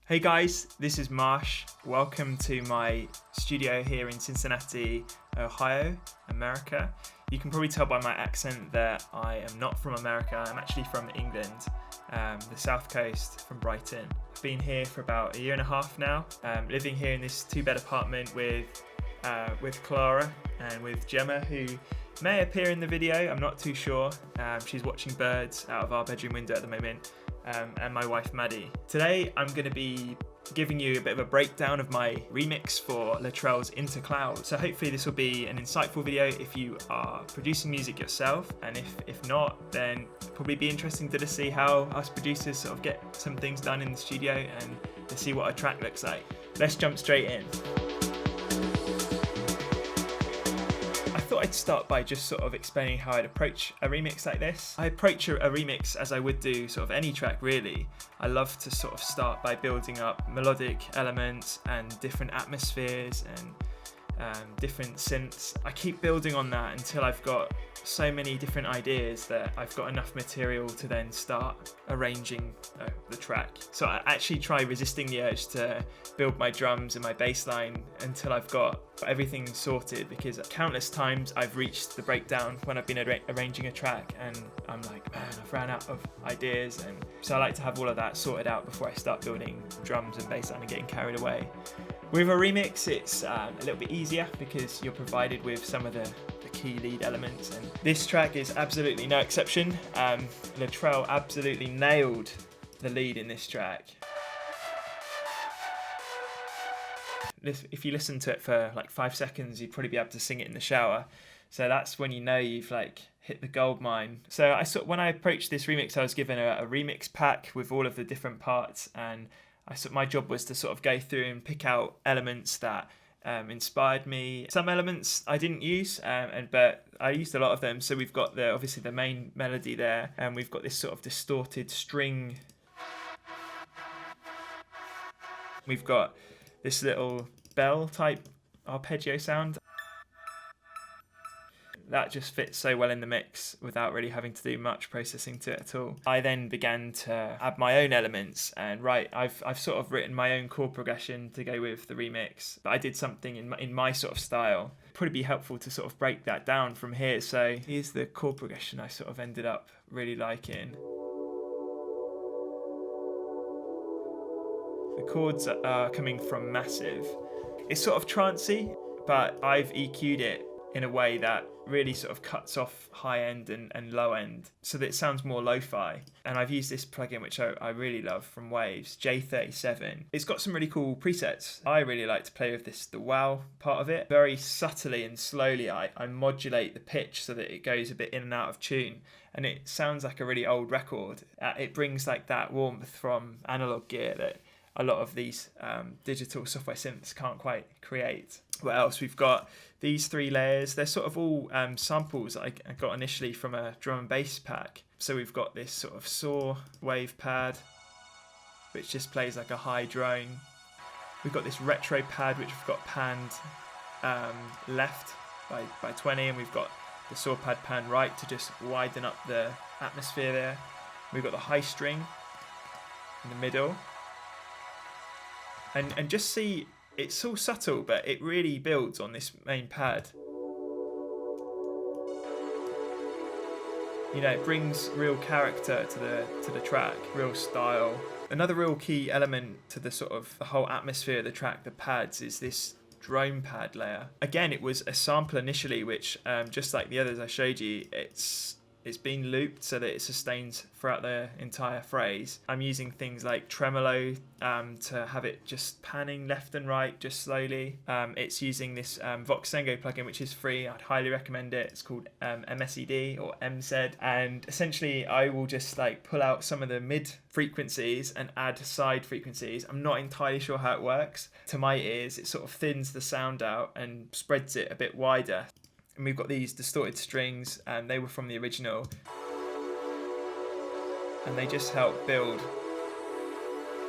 Hey guys, this is Marsh. Welcome to my studio here in Cincinnati, Ohio, America. You can probably tell by my accent that I am not from America. I'm actually from England, the south coast, from Brighton. I've been here for about a year and a half now, living here in this two-bed apartment with Clara and with Gemma, who may appear in the video. I'm not too sure. She's watching birds out of our bedroom window at the moment. And my wife Maddie. Today I'm going to be giving you a bit of a breakdown of my remix for Luttrell's Into Clouds. So hopefully this will be an insightful video if you are producing music yourself, and if not, then it'll probably be interesting to see how us producers sort of get some things done in the studio and to see what a track looks like. Let's jump straight in. I thought I'd start by just sort of explaining how I'd approach a remix like this. I approach a remix as I would do sort of any track really. I love to sort of start by building up melodic elements and different atmospheres and different synths. I keep building on that until I've got so many different ideas that I've got enough material to then start arranging the track. So I actually try resisting the urge to build my drums and my bass line until I've got everything sorted, because countless times I've reached the breakdown when I've been arranging a track and I'm like, man, I've ran out of ideas. And so I like to have all of that sorted out before I start building drums and bass line and getting carried away. With a remix, it's a little bit easier because you're provided with some of the key lead elements, and this track is absolutely no exception. Luttrell absolutely nailed the lead in this track. If you listen to it for like 5 seconds, you'd probably be able to sing it in the shower. So that's when you know you've like hit the gold mine. So when I approached this remix, I was given a remix pack with all of the different parts, and my job was to sort of go through and pick out elements that inspired me. Some elements I didn't use, but I used a lot of them. So we've got obviously the main melody there, and we've got this sort of distorted string. We've got this little bell type arpeggio sound. That just fits so well in the mix without really having to do much processing to it at all. I then began to add my own elements, and I've sort of written my own chord progression to go with the remix, but I did something in my sort of style. It'd probably be helpful to sort of break that down from here. So here's the chord progression I sort of ended up really liking. The chords are coming from massive. It's sort of trancey, but I've EQ'd it in a way that really sort of cuts off high end and low end so that it sounds more lo-fi. And I've used this plugin which I really love from Waves, J37. It's got some really cool presets. I really like to play with the wow part of it. Very subtly and slowly I modulate the pitch so that it goes a bit in and out of tune, and it sounds like a really old record. It brings like that warmth from analog gear that a lot of these digital software synths can't quite create. What else? We've got these 3 layers. They're sort of all samples that I got initially from a drum and bass pack. So we've got this sort of saw wave pad, which just plays like a high drone. We've got this retro pad, which we've got panned left by 20, and we've got the saw pad pan right to just widen up the atmosphere there. We've got the high string in the middle. And just see, it's so subtle, but it really builds on this main pad. You know, it brings real character to the track, real style. Another real key element to the sort of the whole atmosphere of the track, the pads, is this drone pad layer. Again, it was a sample initially, which just like the others I showed you, it's been looped so that it sustains throughout the entire phrase. I'm using things like tremolo to have it just panning left and right, just slowly. It's using this Voxengo plugin, which is free. I'd highly recommend it. It's called MSED or MSED. And essentially, I will just like pull out some of the mid frequencies and add side frequencies. I'm not entirely sure how it works. To my ears, it sort of thins the sound out and spreads it a bit wider. And we've got these distorted strings, and they were from the original, and they just help build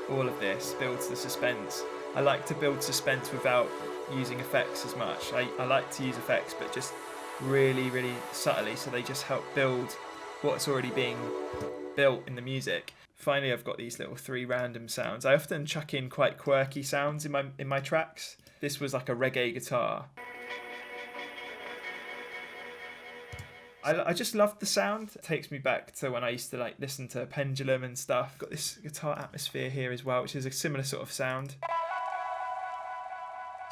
all of this, builds the suspense. I like to build suspense without using effects as much. I like to use effects, but just really, really subtly, so they just help build what's already being built in the music. Finally, I've got these little 3 random sounds. I often chuck in quite quirky sounds in my tracks. This was like a reggae guitar. I just loved the sound. It takes me back to when I used to like listen to Pendulum and stuff. Got this guitar atmosphere here as well, which is a similar sort of sound.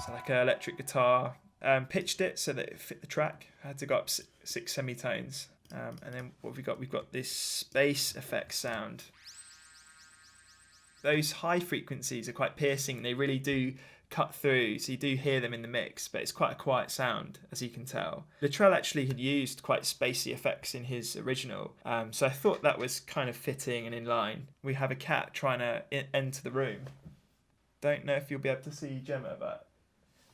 So like an electric guitar. Pitched it so that it fit the track. I had to go up 6 semitones. And then what have we got? We've got this space effects sound. Those high frequencies are quite piercing. They really do cut through, so you do hear them in the mix, but it's quite a quiet sound, as you can tell. Luttrell actually had used quite spacey effects in his original, so I thought that was kind of fitting and in line. We have a cat trying to enter the room. Don't know if you'll be able to see Gemma, but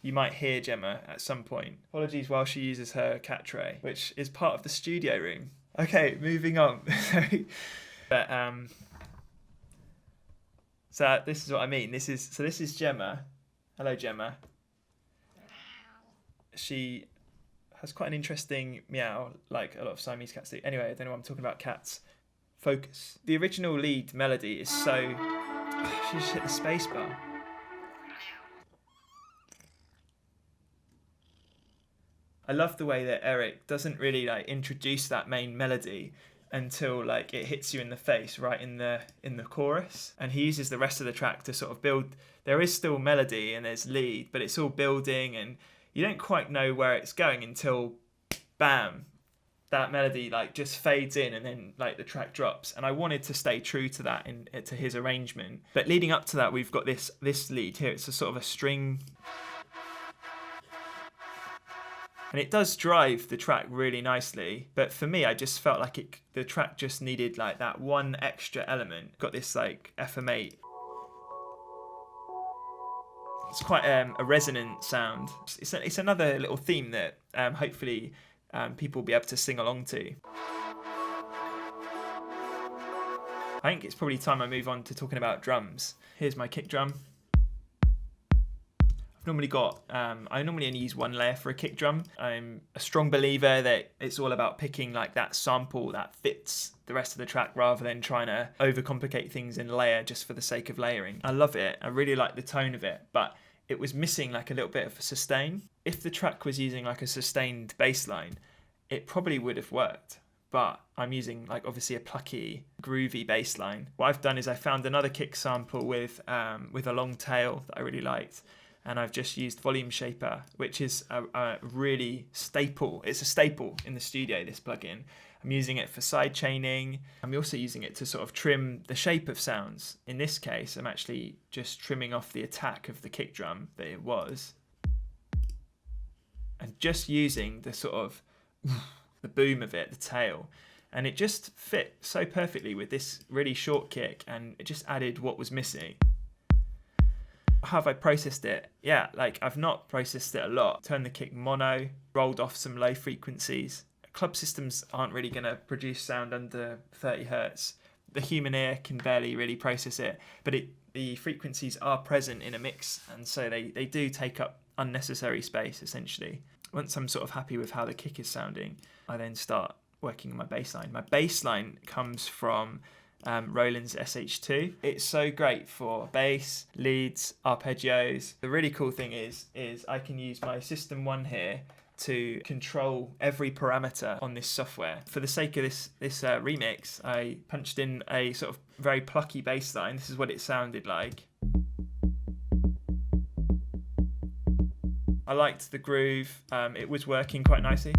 you might hear Gemma at some point. Apologies while she uses her cat tray, which is part of the studio room. Okay, moving on. So this is what I mean. This is Gemma. Hello, Gemma. She has quite an interesting meow, like a lot of Siamese cats do. Anyway, I don't know why I'm talking about cats. Focus. The original lead melody is so... She just hit the space bar. I love the way that Eric doesn't really like introduce that main melody until like it hits you in the face right in the chorus, and he uses the rest of the track to sort of build. There is still melody and there's lead, but it's all building, and you don't quite know where it's going until bam, that melody like just fades in, and then like the track drops. And I wanted to stay true to that to his arrangement, but leading up to that we've got this lead here. It's a sort of a string. And it does drive the track really nicely, but for me, I just felt like the track just needed like that one extra element. Got this like FM8. It's quite a resonant sound. It's another little theme that hopefully people will be able to sing along to. I think it's probably time I move on to talking about drums. Here's my kick drum. I normally only use 1 layer for a kick drum. I'm a strong believer that it's all about picking like that sample that fits the rest of the track rather than trying to overcomplicate things in layer just for the sake of layering. I love it. I really like the tone of it, but it was missing like a little bit of a sustain. If the track was using like a sustained bass line, it probably would have worked. But I'm using like obviously a plucky, groovy bass line. What I've done is I found another kick sample with a long tail that I really liked. And I've just used Volume Shaper, which is a really staple. It's a staple in the studio, this plugin. I'm using it for side chaining. I'm also using it to sort of trim the shape of sounds. In this case, I'm actually just trimming off the attack of the kick drum that it was. And just using the sort of, the boom of it, the tail. And it just fit so perfectly with this really short kick, and it just added what was missing. How have I processed it? Yeah, like I've not processed it a lot. Turned the kick mono, rolled off some low frequencies. Club systems aren't really going to produce sound under 30 hertz. The human ear can barely really process it, but the frequencies are present in a mix, and so they do take up unnecessary space essentially. Once I'm sort of happy with how the kick is sounding, I then start working on my bass line. My bass line comes from Roland's SH2. It's so great for bass, leads, arpeggios. The really cool thing is I can use my System 1 here to control every parameter on this software. For the sake of this remix, I punched in a sort of very plucky bass line. This is what it sounded like. I liked the groove. It was working quite nicely.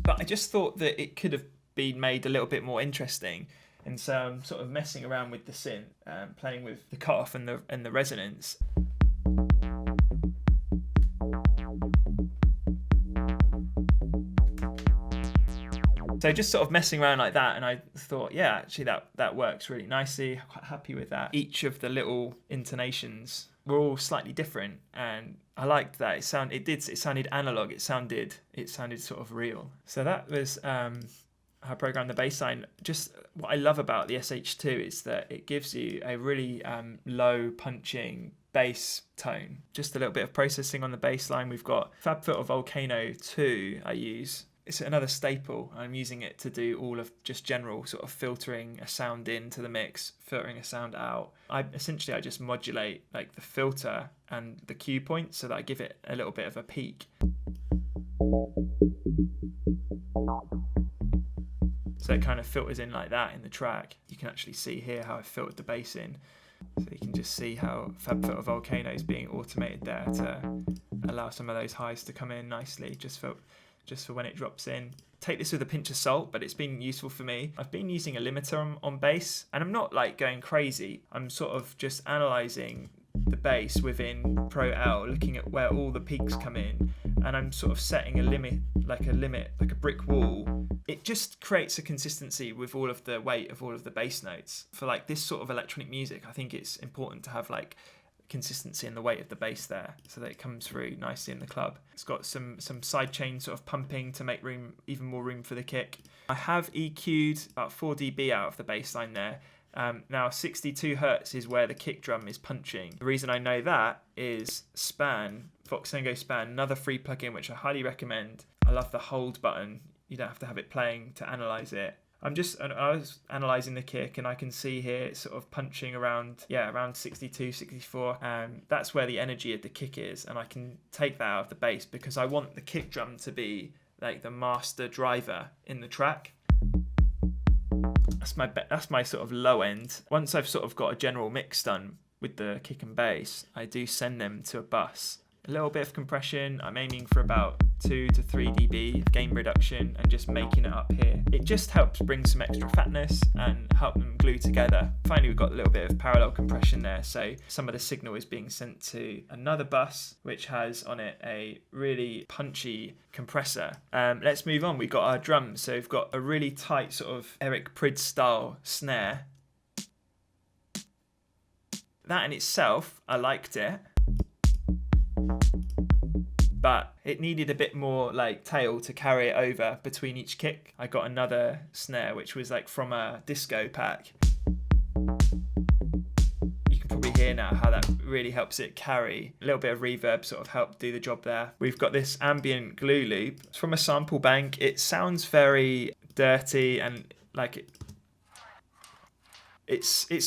But I just thought that it could have been made a little bit more interesting, and so I'm sort of messing around with the synth, playing with the cutoff and the resonance. So just sort of messing around like that, and I thought, yeah, actually that works really nicely. I'm quite happy with that. Each of the little intonations were all slightly different, and I liked that. It sounded analog. It sounded sort of real. So that was how I programmed the bass line. Just what I love about the SH2 is that it gives you a really low punching bass tone. Just a little bit of processing on the bass line. We've got FabFilter Volcano 2 I use. it's another staple. I'm using it to do all of just general sort of filtering a sound into the mix, filtering a sound out. I just modulate like the filter and the cue point so that I give it a little bit of a peak. So it kind of filters in like that in the track. You can actually see here how I filtered the bass in. So you can just see how FabFilter Volcano is being automated there to allow some of those highs to come in nicely just for when it drops in. Take this with a pinch of salt, but it's been useful for me. I've been using a limiter on bass, and I'm not like going crazy. I'm sort of just analysing the bass within Pro L, looking at where all the peaks come in, and I'm sort of setting a limit, like a brick wall. It just creates a consistency with all of the weight of all of the bass notes. For like this sort of electronic music, I think it's important to have like consistency in the weight of the bass there so that it comes through nicely in the club. It's got some sidechain sort of pumping to make even more room for the kick. I have EQ'd about 4 dB out of the bass line there. Now 62 Hertz is where the kick drum is punching. The reason I know that is Span, Voxengo Span, another free plugin which I highly recommend. I love the hold button. You don't have to have it playing to analyze it. I was analysing the kick, and I can see here it's sort of punching around 62, 64. That's where the energy of the kick is, and I can take that out of the bass because I want the kick drum to be like the master driver in the track. That's my sort of low end. Once I've sort of got a general mix done with the kick and bass, I do send them to a bus. A little bit of compression. I'm aiming for about 2 to 3 dB gain reduction and just making it up here. It just helps bring some extra fatness and help them glue together. Finally, we've got a little bit of parallel compression there, so some of the signal is being sent to another bus which has on it a really punchy compressor. Let's move on. We've got our drums. So we've got a really tight sort of Eric Prydz style snare. That in itself, I liked it, but it needed a bit more like tail to carry it over between each kick. I got another snare which was like from a disco pack. You can probably hear now how that really helps it carry. A little bit of reverb sort of helped do the job there. We've got this ambient glue loop. It's from a sample bank. It sounds very dirty and like it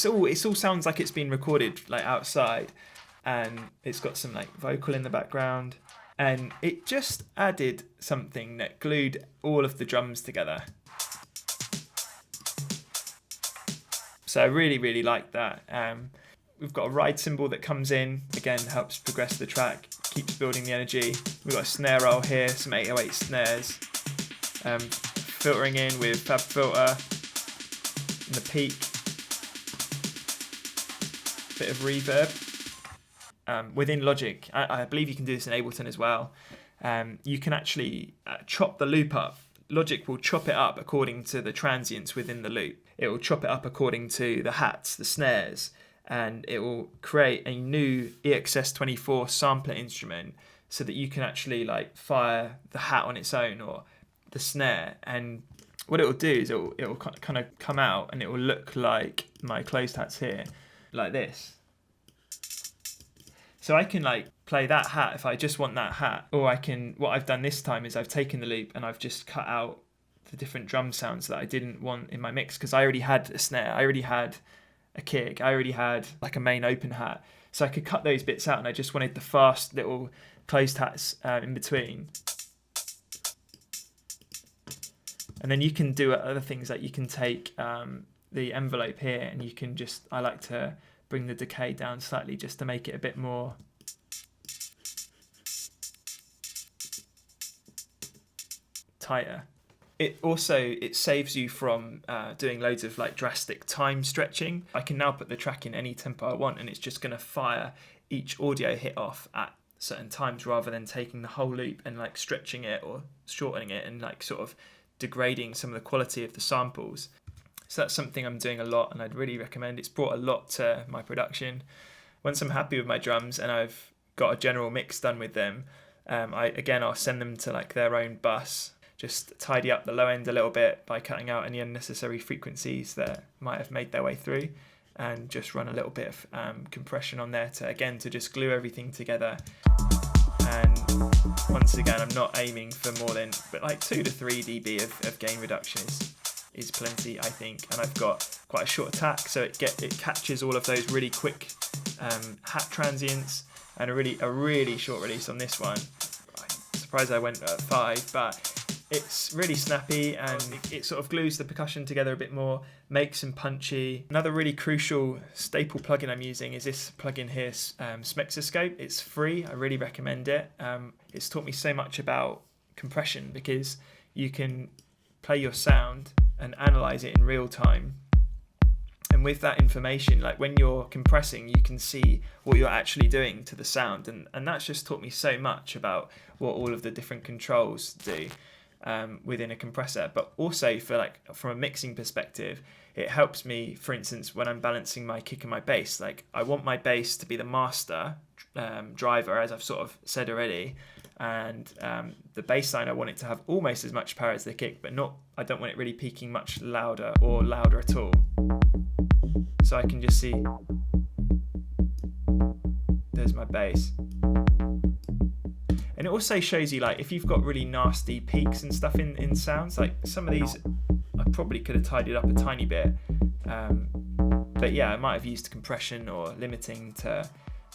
all sounds like it's been recorded like outside, and it's got some like vocal in the background. And it just added something that glued all of the drums together. So I really, really like that. We've got a ride cymbal that comes in, again, helps progress the track, keeps building the energy. We've got a snare roll here, some 808 snares. Filtering in with FabFilter and the peak. Bit of reverb. Within Logic, I believe you can do this in Ableton as well. You can actually chop the loop up. Logic will chop it up according to the transients within the loop. It will chop it up according to the hats, the snares, and it will create a new EXS24 sampler instrument so that you can actually like fire the hat on its own or the snare. And what it will do is it will kind of come out and it will look like my closed hats here, like this. So I can like play that hat if I just want that hat, or what I've done this time is I've taken the loop and I've just cut out the different drum sounds that I didn't want in my mix because I already had a snare, I already had a kick, I already had like a main open hat. So I could cut those bits out and I just wanted the fast little closed hats in between. And then you can do other things, like you can take the envelope here and you can I like to bring the decay down slightly just to make it a bit more tighter. It saves you from doing loads of like drastic time stretching. I can now put the track in any tempo I want and it's just going to fire each audio hit off at certain times rather than taking the whole loop and like stretching it or shortening it and like sort of degrading some of the quality of the samples. So that's something I'm doing a lot and I'd really recommend. It's brought a lot to my production. Once I'm happy with my drums and I've got a general mix done with them, I'll send them to like their own bus. Just tidy up the low end a little bit by cutting out any unnecessary frequencies that might have made their way through, and just run a little bit of compression on there to just glue everything together. And once again, I'm not aiming for more than, but like 2 to 3 dB of gain reduction is plenty, I think. And I've got quite a short attack, so it catches all of those really quick hat transients, and a really short release on this one. I'm surprised I went at 5, but it's really snappy, and it sort of glues the percussion together a bit more, makes them punchy. Another really crucial staple plugin I'm using is this plugin here, Smexoscope. It's free, I really recommend it. It's taught me so much about compression, because you can play your sound and analyze it in real time. And with that information, like when you're compressing, you can see what you're actually doing to the sound. And that's just taught me so much about what all of the different controls do within a compressor. But also from a mixing perspective, it helps me, for instance, when I'm balancing my kick and my bass. Like, I want my bass to be the master driver, as I've sort of said already. And the bass line, I want it to have almost as much power as the kick, but I don't want it really peaking much louder or louder at all. So I can just see, there's my bass. And it also shows you, like, if you've got really nasty peaks and stuff in sounds, like some of these I probably could have tidied up a tiny bit. But yeah, I might have used compression or limiting to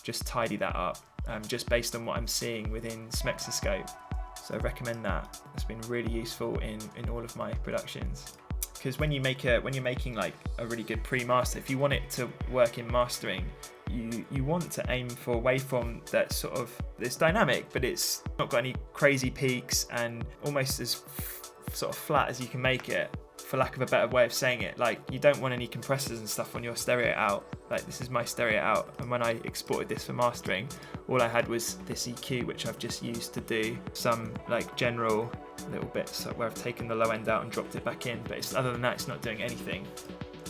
just tidy that up, just based on what I'm seeing within Smexoscope. So I recommend that. It's been really useful in all of my productions. Because when you're making like a really good pre-master, if you want it to work in mastering, you want to aim for a waveform that it's dynamic, but it's not got any crazy peaks, and almost as sort of flat as you can make it, for lack of a better way of saying it. Like, you don't want any compressors and stuff on your stereo out. Like, this is my stereo out, and when I exported this for mastering, all I had was this EQ, which I've just used to do some like general little bits where I've taken the low end out and dropped it back in, but other than that, it's not doing anything.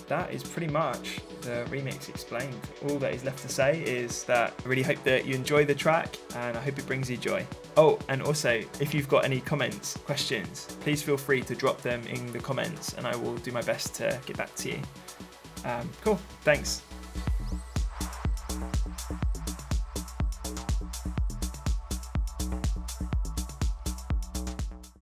That is pretty much the remix explained. All that is left to say is that I really hope that you enjoy the track, and I hope it brings you joy. Oh, and also, if you've got any comments, questions, please feel free to drop them in the comments, and I will do my best to get back to you. Cool, thanks.